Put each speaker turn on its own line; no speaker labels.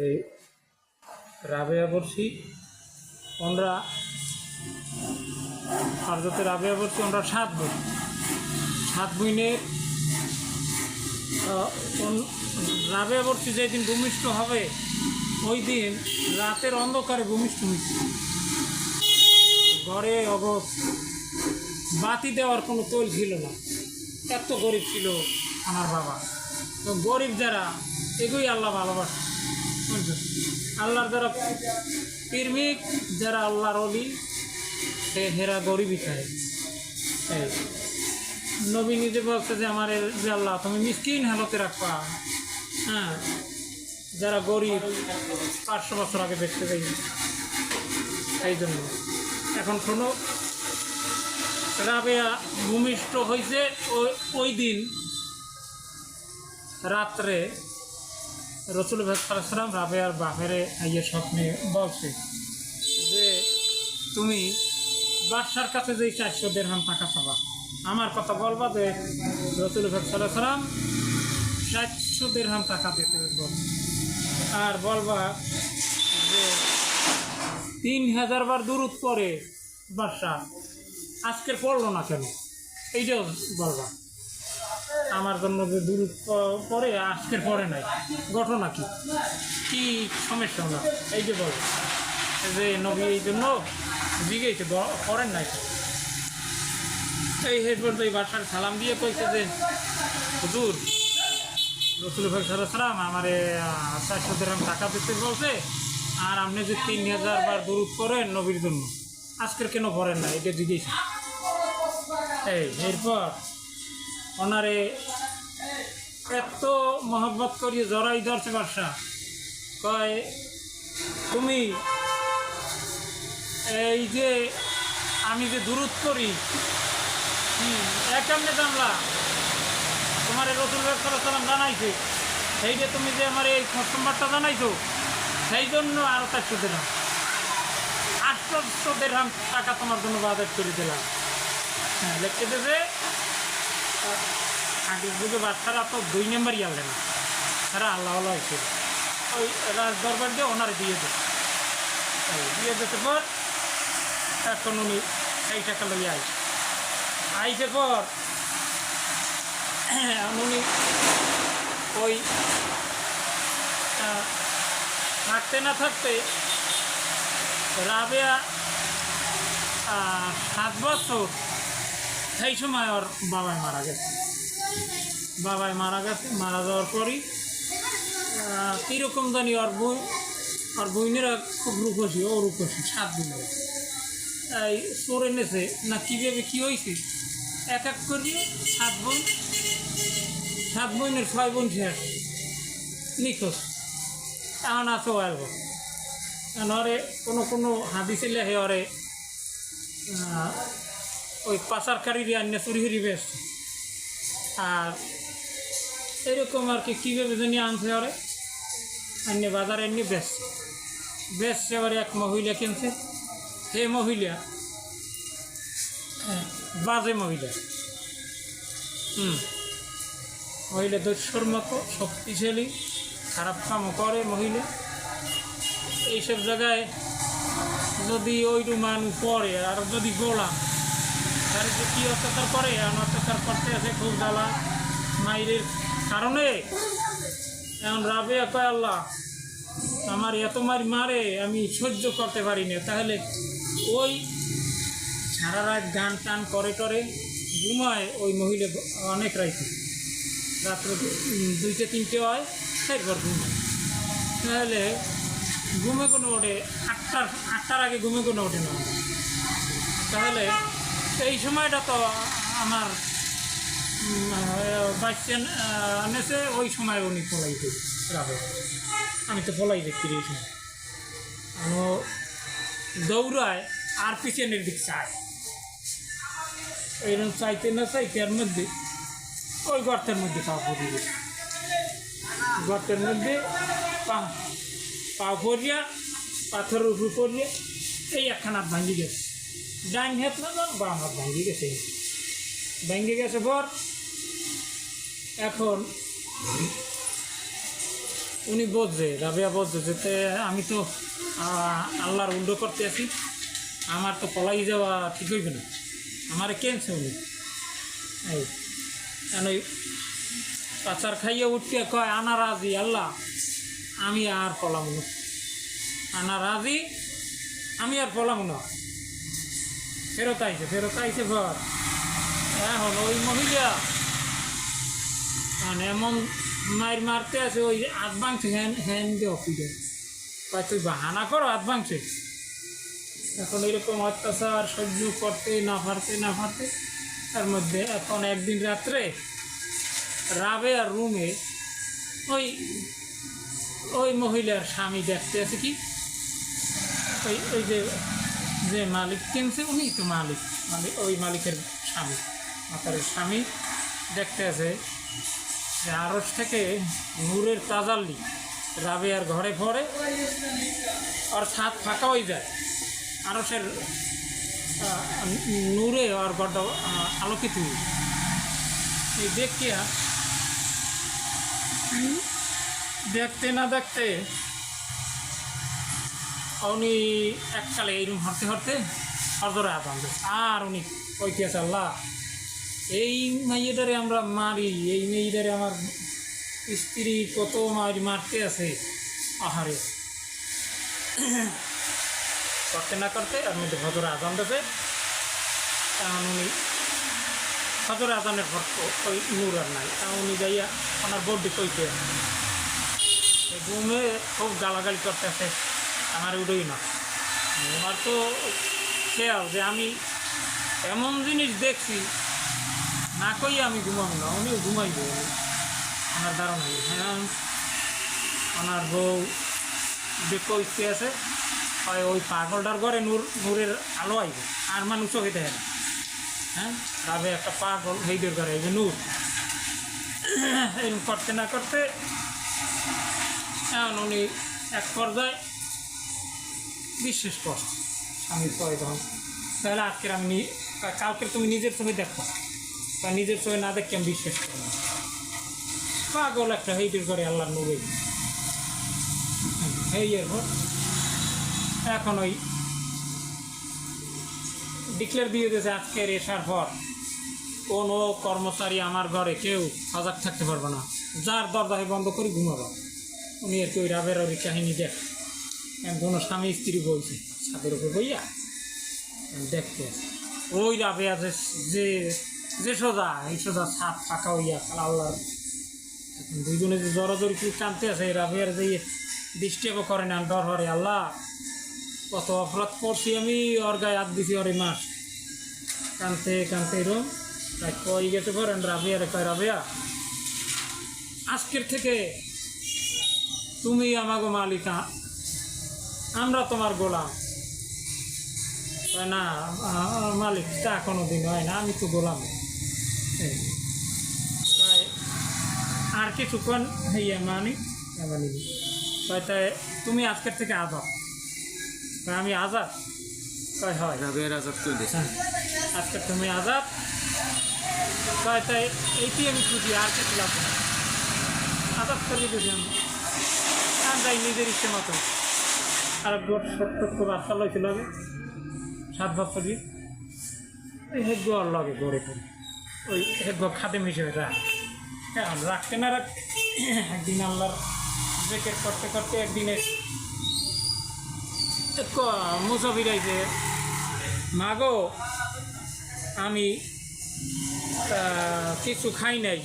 এই রাবেয়া বর্ষি আমরা আর যাতে রাবেয়া বর্ষি আমরা 7 বোন 7 বোনের রাবেয়া বর্ষি যেদিন ভূমিষ্ঠ হবে ওই দিন রাতের অন্ধকারে ভূমিষ্ঠ হয়েছে। ঘরে বাতি দেওয়ার কোনো তৈল ছিল না, এত গরিব ছিল আমার বাবা। তো গরিব যারা এগুই আল্লাহ ভালোবাসে, আল্লাহর যারা প্রেমিক, যারা আল্লাহর অলি, হেরা গরিবই খায়। এই নবী নিজে বলছে যে আমার যে আল্লাহ তুমি মিসকিন হালতে রাখবা। হ্যাঁ, যারা গরিব 500 বছর আগে দেখতে যাই। এই জন্য এখন শোনো, রাবেয়া ভূমিষ্ঠ হয়েছে ওই দিন রাত্রে রসুল সাল্লাম রাবেয়ার বাপেরে আইয়ে স্বপ্নে বলছে যে তুমি বাদশার কাছে যেই 400 দিরহাম টাকা পাবা, আমার কথা বলবা যে রসুল সাল্লাম 400 দিরহাম টাকা দিতে বলছে, আর বলবা যে 3000 বার দুরূদ পড়ে বাদশাহ, আজকের পড়লো না কেন, এইটাও বলবা। আমার জন্য যে দুরূদ পড়ে আজকের পড়ে নাই, ঘটনা কি সমস্যা না, এই যে বল যে নবী এই জন্য জিগেইছে পড়েন নাই। এই পর্যন্ত এই বাদশার সালাম দিয়ে কইছে যে হুজুর রসুল সাল্লাম আমারে 400 দিরহাম টাকা দিতে বলছে, আর আপনি যে 3000 বার দুরূদ পড়েন নবীর জন্য, আজকের কেন পড়েন না, এটা জিজ্ঞেস। এরপর ওনারে এত মহব্বত করিয়ে জড়াই ধরছে বাদশা, কয় তুমি এই যে আমি যে দুরূদ করি কেমনে জানলা, তোমার রসুল সাল্লাম জানাইছে, সেই যে তুমি যে আমার এই সংবাদটা জানাইছো, সেই জন্য আরও 400 দিরহাম 800 দিরহাম টাকা তোমার জন্য বাজেট করে দিলাম। হ্যাঁ, লিখতে দেবে আগে বুঝে বাচ্চারা তো 2 নম্বরই আনলে না, তারা আল্লাহ হয়েছে ওই রাজ দরবার দিয়ে ওনারে দিয়ে যেতে পর এখন উনি এই টাকা লইয়া আইসে পর উনি ওই থাকতে না থাকতে রাবেয়া 7 বছর, সেই সময় ওর বাবাই মারা গেছে। মারা যাওয়ার পরই কীরকম জানি ওর বইনেরা খুব রূপসী, ও রূপসী 7 দিনের এই চোর এনেছে না কীভাবে কী হয়েছে, এক করিয়ে 7 বোনের 6 বোন শেষ নিখোঁজ, এখন আছে অল্প। ওরে কোনো হাদিসে লেহে ওরে ওই পাচারকারীর আন্যা চুরি হরি বেসছে, আর এরকম আর কি কীভাবে জানি আনছে ওরে অন্য বাজারে এমনি বেসছে এবারে এক মহিলা কিনছে, সে মহিলা বাজে মহিলা, মহিলা দস্যুর মতো শক্তিশালী, খারাপ কামও করে মহিলা। এইসব জায়গায় যদি ওইটু মানুষ পড়ে আর যদি গোলাম তার যে কী অত্যাচার করে, অত্যাচার করতে আছে খুব জ্বালা মাইরের কারণে। এখন রাবেয়া কয় আল্লাহ আমার এত মারে আমি সহ্য করতে পারি না, তাহলে ওই সারা রাত গান টান করে টরে ঘুমায় ওই মহিলা অনেক রাইতে, রাত্রে 2-3টে হয়, এরপর ঘুমায়, তাহলে ঘুমে কোনো ওঠে 8টার আগে ঘুমে কোনো ওঠে না, তাহলে এই সময়টা তো আমার বাচ্চা এনেছে, ওই সময় উনি পলাই রাবে, আমি তো পলাই দেখছি এই সময় দৌড়ায় আর পিছনের দিক চায়, এইরকম চাইতে না চাইতে এর মধ্যে ওই গর্তের মধ্যে পা পড়িয়ে গেছে, গর্তের মধ্যে পা পড়িয়া পাথরের উপর পড়িয়ে এই একখানা হাত ভাঙি গেছে, ডাইন হাত না বাম হাত ভাঙি গেছে, ভেঙে গেছে পর এখন উনি বোঝে, রাবেয়া বোঝে যে আমি তো আল্লাহর উল্টো করতে আছি, আমার তো পলাই যাওয়া ঠিক হইবে না, আমারে কেনছে উনি। এই ওই পাচার খাইয়ে উঠতে কয় আনা রাজি আল্লাহ, আমি আর পলাম না, আনা রাজি, আমি আর পলাম না। ফেরত আইছে ঘর। এখন ওই মহিলা মানে এমন মায়ের মারতে আছে, ওই হাত ভাঙছে, হ্যান দিয়ে অফিসে কয় তুই বাহানা করো হাত ভাঙছে। এখন এরকম অত্যাচার সহ্য করতে না পারতে তার মধ্যে এখন একদিন রাত্রে রাবেয়ার রুমে ওই ওই মহিলার স্বামী দেখতে আছে কি, ওই যে মালিক কিনছে উনি তো মালিক, ওই মালিকের স্বামী, মাতারের স্বামী দেখতে আছে যে আরস থেকে নূরের তাজাল্লি রাবেয়ার ঘরে পড়ে, আর ছাদ ফাঁকা হয়ে যায়, আরসের নূরে আর বড্ড আলোকিত হয়ে। এই দেখিয়া দেখতে না দেখতে উনি এককালে এইরকম হাঁটতে হজরে আদান, আর উনি কইতেছে আল্লাহ এই মেয়েটারে আমরা মারি, এই মেয়েটারে আমার স্ত্রী কত মারতে আছে, আহারে করতে না করতে আর মধ্যে হজরে আদান দেবে। কারণ উনি হজরে আদানের পর ওই নূর আর নাই, কারণ উনি যাইয়া ওনার বড্ডি কইতে ঘুমে খুব গালাগালি করতেছে, আমার উঠোই না। আমার তো খেয়াল যে আমি এমন জিনিস দেখছি না কই আমি ঘুমাবো না, উনিও ঘুমাইব, ওনার ধারণা। হ্যাঁ ওনার বউ দেখো ইচ্ছে আছে হয় ওই পাগলটার ঘরে নূরের আলো আইবে, আর মানুষ চোখে দেখে না। হ্যাঁ রাবে একটা পাগল হেইদের ঘরে আইবে নূর, এরকম করতে না করতে এখন উনি এক পর্যায়ে বিশ্বাস কর স্বামীর প্রয়োজন, তাহলে আজকের আমি কালকে তুমি নিজের চোখে দেখো, তা নিজের চোখে না দেখে আমি বিশ্বাস করি না। পাগল একটা হেইটের করে আল্লাহ নূরে এই এরপর এখন ওই ডিক্লেয়ার দিয়ে দিয়েছে আজকের এসার পর কোনো কর্মচারী আমার ঘরে কেউ সজাগ থাকতে পারবে না, যার দরজা বন্ধ করে ঘুমাবো। উনি আর কি ওই রাবের ওই কাহিনী দেখ, কোনো স্বামী স্ত্রী বলছে ছাদের উপরে বইয়া দেখতে ওই রাবে আছে যে যে সোজা এই সোজা ছাদ ফাঁকা হইয়া আল্লাহ এখন দুইজনে যে জড়াজড়ি কি টানতে আছে, রাবের যে দৃষ্টিও করে না, ডর হরে আল্লাহ কত অপরাধ করছি আমি, ওর গায়ে হাত দিছি ওর মাস কানতে এরম তাই কই গেছে করেন রাবেয়া রে, কয় রাবেয়া আজকের থেকে তুমি আমাগো মালিকা, আমরা তোমার গোলাম। না মালিক তা কোনো দিন হয় না, আমি তো গোলাম। তাই আর কিছুক্ষণ হইয়া মানি তাই তুমি আজকের থেকে আজাদ। আমি আজাদ, তাই হয় আজকে তুমি আজাদ, তাই এইটি আমি খুঁজি, আর কিছু লাগবে না, আজাদ করে দিয়েছি আমি, আর যাই নিজের ইচ্ছে মতো। আর ছোট্ট বাচ্চা লইছিল আগে 7 বছরই, ওই হেগ আর লগে গড়ে পড়ি, ওই হেগ খাদে হিসেবে রাখতে না রাখতে একদিন আল্লাহর ব্রেকের করতে একদিনে মুসাফির আইছে, মাগো আমি কিছু খাই নাই,